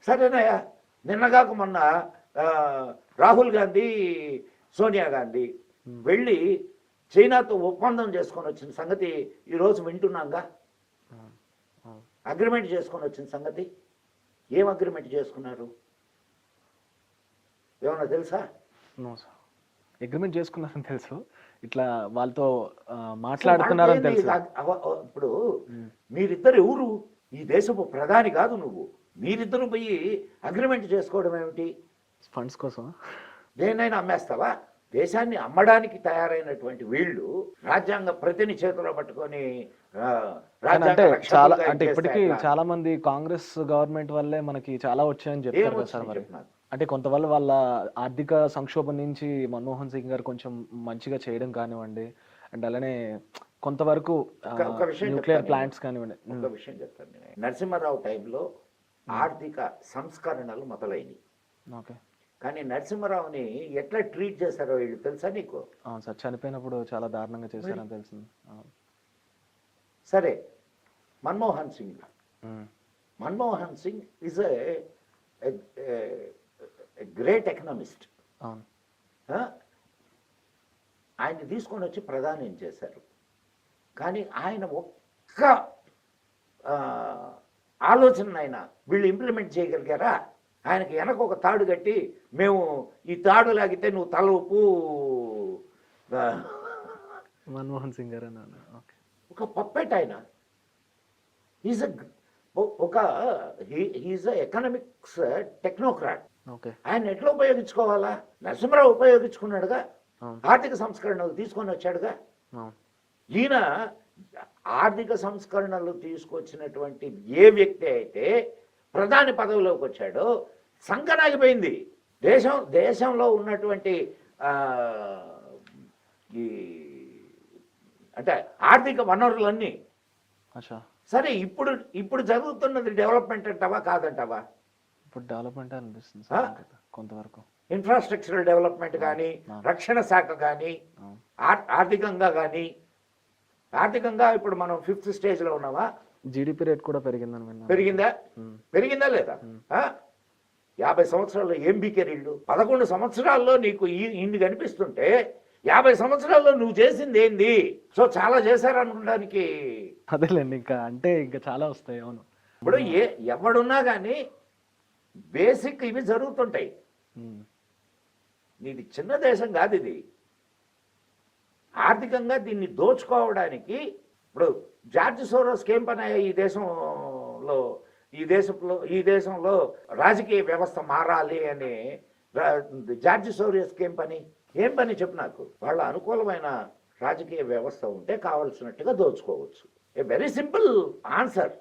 సరేనయ్యా, నిన్నగాక మొన్న ఆ, రాహుల్ గాంధీ, సోనియా గాంధీ వెళ్ళి చైనాతో ఒప్పందం చేసుకొని వచ్చిన సంగతి ఈరోజు వింటున్నాంగా. అగ్రిమెంట్ చేసుకొని వచ్చిన సంగతి ఏం అగ్రిమెంట్ చేసుకున్నారు ఏమన్నా తెలుసా? అగ్రిమెంట్ చేసుకున్నారని తెలుసు, ఇట్లా వాళ్ళతో మాట్లాడుతున్నారని తెలుసు. ఇప్పుడు మీరిద్దరు ఎవరు? ఈ దేశపు ప్రధాని కాదు నువ్వు. మీరిద్దరు పోయి అగ్రిమెంట్ చేసుకోవడం ఏమిటి? ఫండ్స్ కోసం దేన్నైనా అమ్మేస్తావా? దేశాన్ని అమ్మడానికి తయారైనటువంటి వీళ్ళు రాజ్యాంగ ప్రతిని చేతిలో పట్టుకొని అంటే చాలా అంటే ఇప్పటికీ చాలా మంది కాంగ్రెస్ గవర్నమెంట్ వల్లే మనకి చాలా వచ్చాయని చెప్తారు కదా సార్. మరి అంటే కొంతవల్ల వాళ్ళ ఆర్థిక సంక్షోభం నుంచి మన్మోహన్ సింగ్ గారు కొంచెం మంచిగా చేయడం కానివ్వండి, అండ్ అలానే కొంతవరకు న్యూక్లియర్ ప్లాంట్స్ కానివ్వండి. ఒక విషయం చెప్తాను నేను. నరసింహారావు టైంలో ఆర్థిక సంస్కరణలు మొదలైనవి. ఓకే. కానీ నరసింహారావుని ఎట్లా ట్రీట్ చేశారో వీళ్ళు తెలుసా నీకు? అవును సార్, చనిపోయినప్పుడు చాలా దారుణంగా చేశారని తెలిసింది. సరే, Manmohan Singh is a great economist. ఆయన్ని తీసుకొని వచ్చి ప్రధాని చేశారు. కానీ ఆయన ఒక్క ఆలోచన ఆయన వీళ్ళు ఇంప్లిమెంట్ చేయగలిగారా? ఆయనకి వెనక ఒక తాడు కట్టి, మేము ఈ తాడు లాగితే నువ్వు తల ఊపు. మన్మోహన్ సింగ్ గారు ఒక పప్పెట్ ఆయన. Is economics technocrat. ఆయన ఎట్లా ఉపయోగించుకోవాలా? నరసింహరావు ఉపయోగించుకున్నాడుగా, ఆర్థిక సంస్కరణలు తీసుకొని వచ్చాడుగా. ఈయన ఆర్థిక సంస్కరణలు తీసుకొచ్చినటువంటి ఏ వ్యక్తి అయితే ప్రధాని పదవిలోకి వచ్చాడో సంకనాగిపోయింది దేశంలో ఉన్నటువంటి ఈ అంటే ఆర్థిక వనరులన్నీ. సరే, ఇప్పుడు జరుగుతున్నది డెవలప్మెంట్ అంటావా కాదంటావా? ఇప్పుడు డెవలప్మెంట్ అనిపిస్తుంది కొంతవరకు. ఇన్ఫ్రాస్ట్రక్చరల్ డెవలప్మెంట్ కానీ, రక్షణ శాఖ కానీ, ఆర్థికంగా కానీ. ఆర్థికంగా ఇప్పుడు మనం 5th స్టేజ్లో ఉన్నావా? జీడిపి రేట్ కూడా పెరిగిందని. పెరిగిందా లేదా? 50 సంవత్సరాల్లో ఏం బీకేరీళ్ళు? 11 సంవత్సరాల్లో నీకు ఇన్ని కనిపిస్తుంటే 50 సంవత్సరాల్లో నువ్వు చేసింది ఏంది? సో చాలా చేశారనుకోవడానికి అదేలేండి, ఇంకా చాలా వస్తాయి. అవును, ఇప్పుడు ఎవడున్నా కానీ బేసిక్ ఇవి జరుగుతుంటాయి. నీది చిన్న దేశం కాదు ఇది. ఆర్థికంగా దీన్ని దోచుకోవడానికి ఇప్పుడు జార్జ్ సోరోస్కి ఏం పని? ఈ దేశంలో రాజకీయ వ్యవస్థ మారాలి అని జార్జ్ సోరోస్కి ఏం పని చెప్పు నాకు. వాళ్ళ అనుకూలమైన రాజకీయ వ్యవస్థ ఉంటే కావలసినట్టుగా దోచుకోవచ్చు. A very simple answer.